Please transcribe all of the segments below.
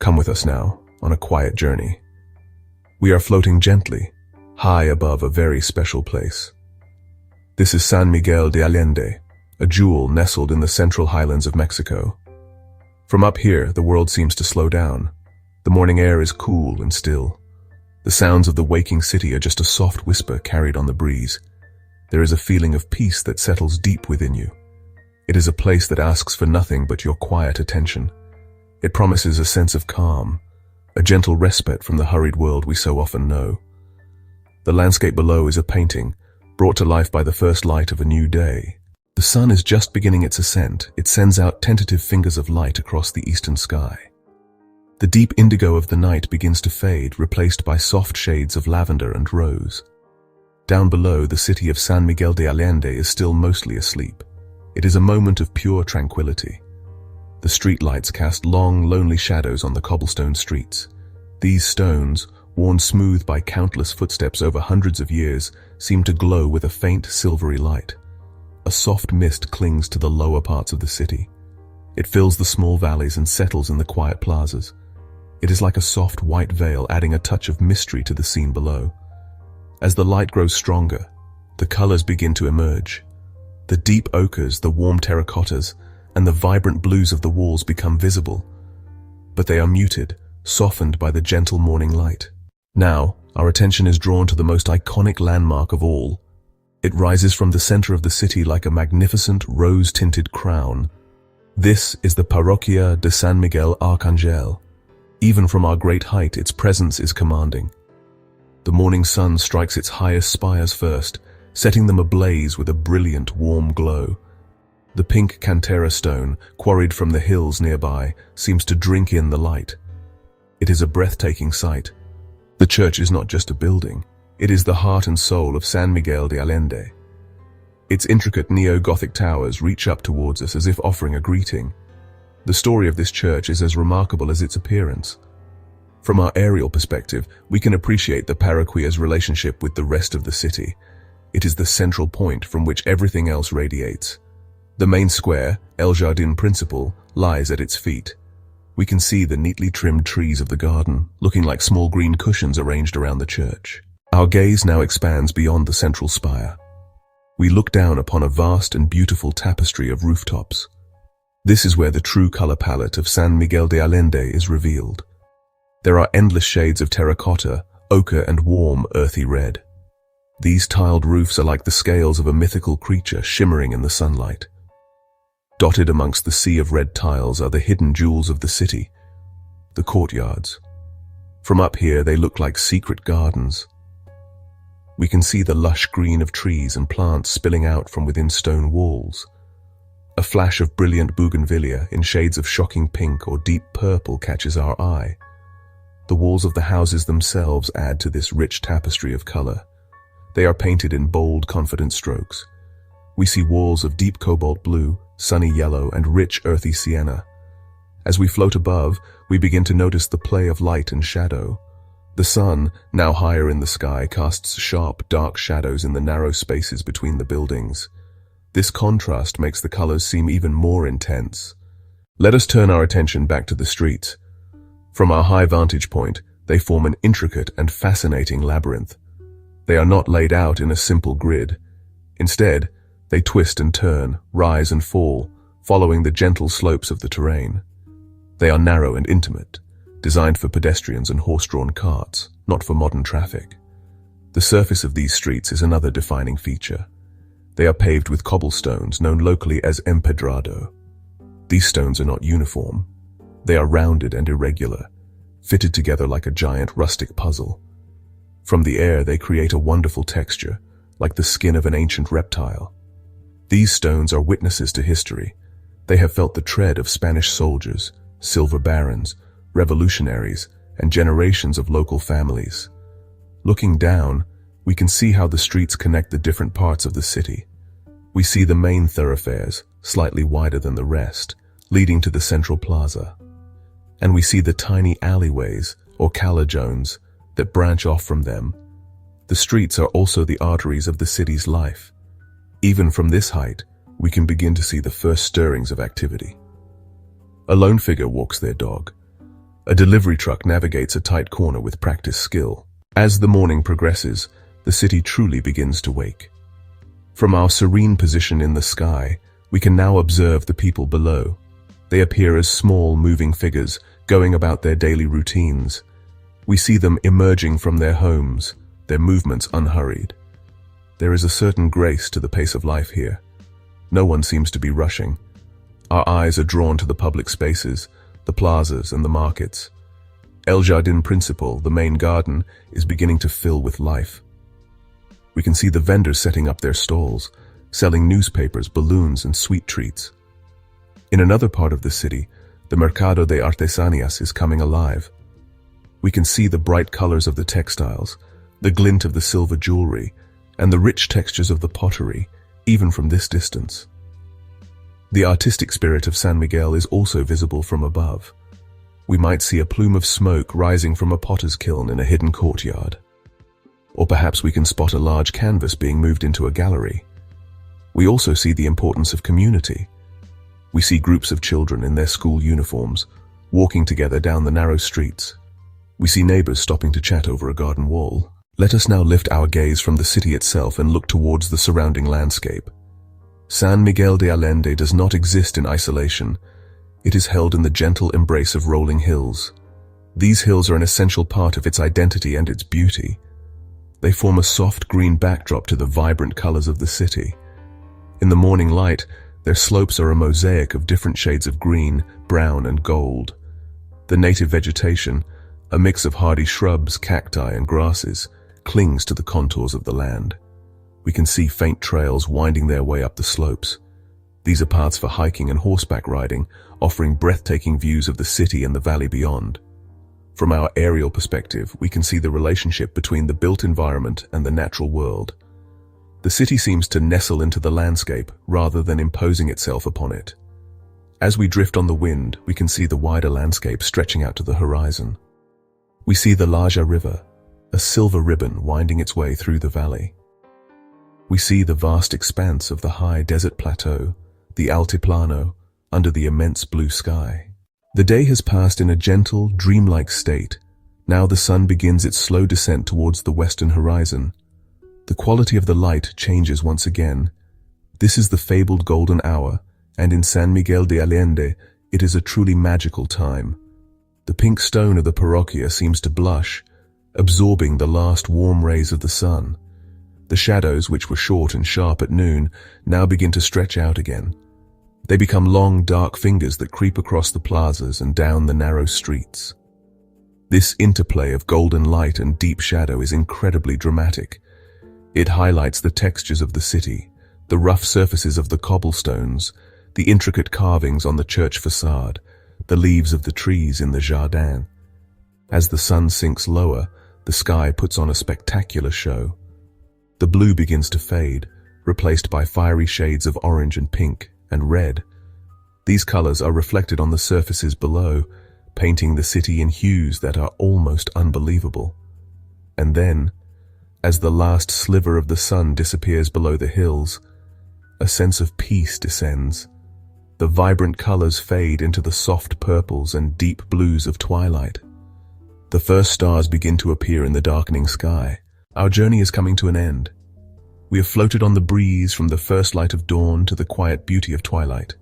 Come with us now, on a quiet journey. We are floating gently, high above a very special place. This is San Miguel de Allende, a jewel nestled in the central highlands of Mexico. From up here, the world seems to slow down. The morning air is cool and still. The sounds of the waking city are just a soft whisper carried on the breeze. There is a feeling of peace that settles deep within you. It is a place that asks for nothing but your quiet attention. It promises a sense of calm, a gentle respite from the hurried world we so often know. The landscape below is a painting, brought to life by the first light of a new day. The sun is just beginning its ascent. It sends out tentative fingers of light across the eastern sky. The deep indigo of the night begins to fade, replaced by soft shades of lavender and rose. Down below, the city of San Miguel de Allende is still mostly asleep. It is a moment of pure tranquility. The streetlights cast long, lonely shadows on the cobblestone streets. These stones, worn smooth by countless footsteps over hundreds of years, seem to glow with a faint silvery light. A soft mist clings to the lower parts of the city. It fills the small valleys and settles in the quiet plazas. It is like a soft white veil, adding a touch of mystery to the scene below. As the light grows stronger, the colors begin to emerge. The deep ochres, the warm terracottas, and the vibrant blues of the walls become visible. But they are muted, softened by the gentle morning light. Now, our attention is drawn to the most iconic landmark of all. It rises from the center of the city like a magnificent rose-tinted crown. This is the Parroquia de San Miguel Arcangel. Even from our great height, its presence is commanding. The morning sun strikes its highest spires first, setting them ablaze with a brilliant, warm glow. The pink cantera stone, quarried from the hills nearby, seems to drink in the light. It is a breathtaking sight. The church is not just a building. It is the heart and soul of San Miguel de Allende. Its intricate neo-Gothic towers reach up towards us as if offering a greeting. The story of this church is as remarkable as its appearance. From our aerial perspective, we can appreciate the parroquia's relationship with the rest of the city. It is the central point from which everything else radiates. The main square, El Jardín Principal, lies at its feet. We can see the neatly trimmed trees of the garden, looking like small green cushions arranged around the church. Our gaze now expands beyond the central spire. We look down upon a vast and beautiful tapestry of rooftops. This is where the true color palette of San Miguel de Allende is revealed. There are endless shades of terracotta, ochre, and warm, earthy red. These tiled roofs are like the scales of a mythical creature shimmering in the sunlight. Dotted amongst the sea of red tiles are the hidden jewels of the city, the courtyards. From up here, they look like secret gardens. We can see the lush green of trees and plants spilling out from within stone walls. A flash of brilliant bougainvillea in shades of shocking pink or deep purple catches our eye. The walls of the houses themselves add to this rich tapestry of color. They are painted in bold, confident strokes. We see walls of deep cobalt blue, sunny yellow, and rich, earthy sienna. As we float above, we begin to notice the play of light and shadow. The sun, now higher in the sky, casts sharp, dark shadows in the narrow spaces between the buildings. This contrast makes the colors seem even more intense. Let us turn our attention back to the streets. From our high vantage point, they form an intricate and fascinating labyrinth. They are not laid out in a simple grid. Instead, they twist and turn, rise and fall, following the gentle slopes of the terrain. They are narrow and intimate, designed for pedestrians and horse-drawn carts, not for modern traffic. The surface of these streets is another defining feature. They are paved with cobblestones, known locally as empedrado. These stones are not uniform. They are rounded and irregular, fitted together like a giant rustic puzzle. From the air, they create a wonderful texture, like the skin of an ancient reptile. These stones are witnesses to history. They have felt the tread of Spanish soldiers, silver barons, revolutionaries, and generations of local families. Looking down, we can see how the streets connect the different parts of the city. We see the main thoroughfares, slightly wider than the rest, leading to the central plaza. And we see the tiny alleyways, or callejones, that branch off from them. The streets are also the arteries of the city's life. Even from this height, we can begin to see the first stirrings of activity. A lone figure walks their dog. A delivery truck navigates a tight corner with practiced skill. As the morning progresses, the city truly begins to wake. From our serene position in the sky, we can now observe the people below. They appear as small, moving figures, going about their daily routines. We see them emerging from their homes, their movements unhurried. There is a certain grace to the pace of life here. No one seems to be rushing. Our eyes are drawn to the public spaces, the plazas and the markets. El Jardin Principal, the main garden, is beginning to fill with life. We can see the vendors setting up their stalls, selling newspapers, balloons, and sweet treats. In another part of the city, the Mercado de Artesanías is coming alive. We can see the bright colors of the textiles, the glint of the silver jewelry, and the rich textures of the pottery, even from this distance. The artistic spirit of San Miguel is also visible from above. We might see a plume of smoke rising from a potter's kiln in a hidden courtyard. Or perhaps we can spot a large canvas being moved into a gallery. We also see the importance of community. We see groups of children in their school uniforms, walking together down the narrow streets. We see neighbors stopping to chat over a garden wall. Let us now lift our gaze from the city itself and look towards the surrounding landscape. San Miguel de Allende does not exist in isolation. It is held in the gentle embrace of rolling hills. These hills are an essential part of its identity and its beauty. They form a soft green backdrop to the vibrant colors of the city. In the morning light, their slopes are a mosaic of different shades of green, brown, and gold. The native vegetation, a mix of hardy shrubs, cacti, and grasses, clings to the contours of the land. We can see faint trails winding their way up the slopes. These are paths for hiking and horseback riding, offering breathtaking views of the city and the valley beyond. From our aerial perspective, we can see the relationship between the built environment and the natural world. The city seems to nestle into the landscape rather than imposing itself upon it. As we drift on the wind, we can see the wider landscape stretching out to the horizon. We see the Laja River, a silver ribbon winding its way through the valley. We see the vast expanse of the high desert plateau, the Altiplano, under the immense blue sky. The day has passed in a gentle, dreamlike state. Now the sun begins its slow descent towards the western horizon. The quality of the light changes once again. This is the fabled golden hour, and in San Miguel de Allende, it is a truly magical time. The pink stone of the parroquia seems to blush, absorbing the last warm rays of the sun. The shadows, which were short and sharp at noon, now begin to stretch out again. They become long, dark fingers that creep across the plazas and down the narrow streets. This interplay of golden light and deep shadow is incredibly dramatic. It highlights the textures of the city, the rough surfaces of the cobblestones, the intricate carvings on the church facade, the leaves of the trees in the jardin. As the sun sinks lower, the sky puts on a spectacular show. The blue begins to fade, replaced by fiery shades of orange and pink and red. These colors are reflected on the surfaces below, painting the city in hues that are almost unbelievable. And then, as the last sliver of the sun disappears below the hills, a sense of peace descends. The vibrant colors fade into the soft purples and deep blues of twilight. The first stars begin to appear in the darkening sky. Our journey is coming to an end. We have floated on the breeze from the first light of dawn to the quiet beauty of twilight.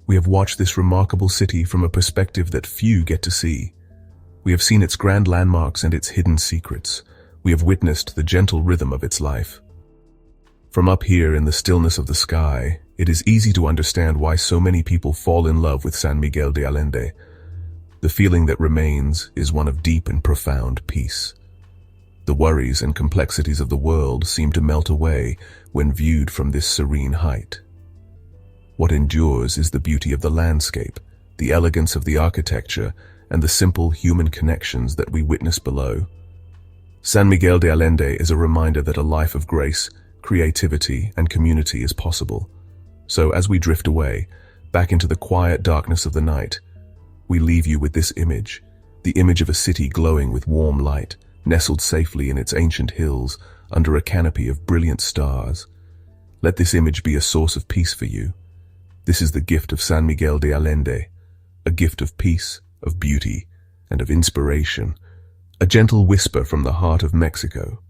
We have watched this remarkable city from a perspective that few get to see. We have seen its grand landmarks and its hidden secrets. We have witnessed the gentle rhythm of its life. From up here in the stillness of the sky, it is easy to understand why so many people fall in love with San Miguel de Allende. The feeling that remains is one of deep and profound peace. The worries and complexities of the world seem to melt away when viewed from this serene height. What endures is the beauty of the landscape, the elegance of the architecture, and the simple human connections that we witness below. San Miguel de Allende is a reminder that a life of grace, creativity, and community is possible. So as we drift away, back into the quiet darkness of the night, we leave you with this image, the image of a city glowing with warm light, nestled safely in its ancient hills under a canopy of brilliant stars. Let this image be a source of peace for you. This is the gift of San Miguel de Allende, a gift of peace, of beauty, and of inspiration, a gentle whisper from the heart of Mexico.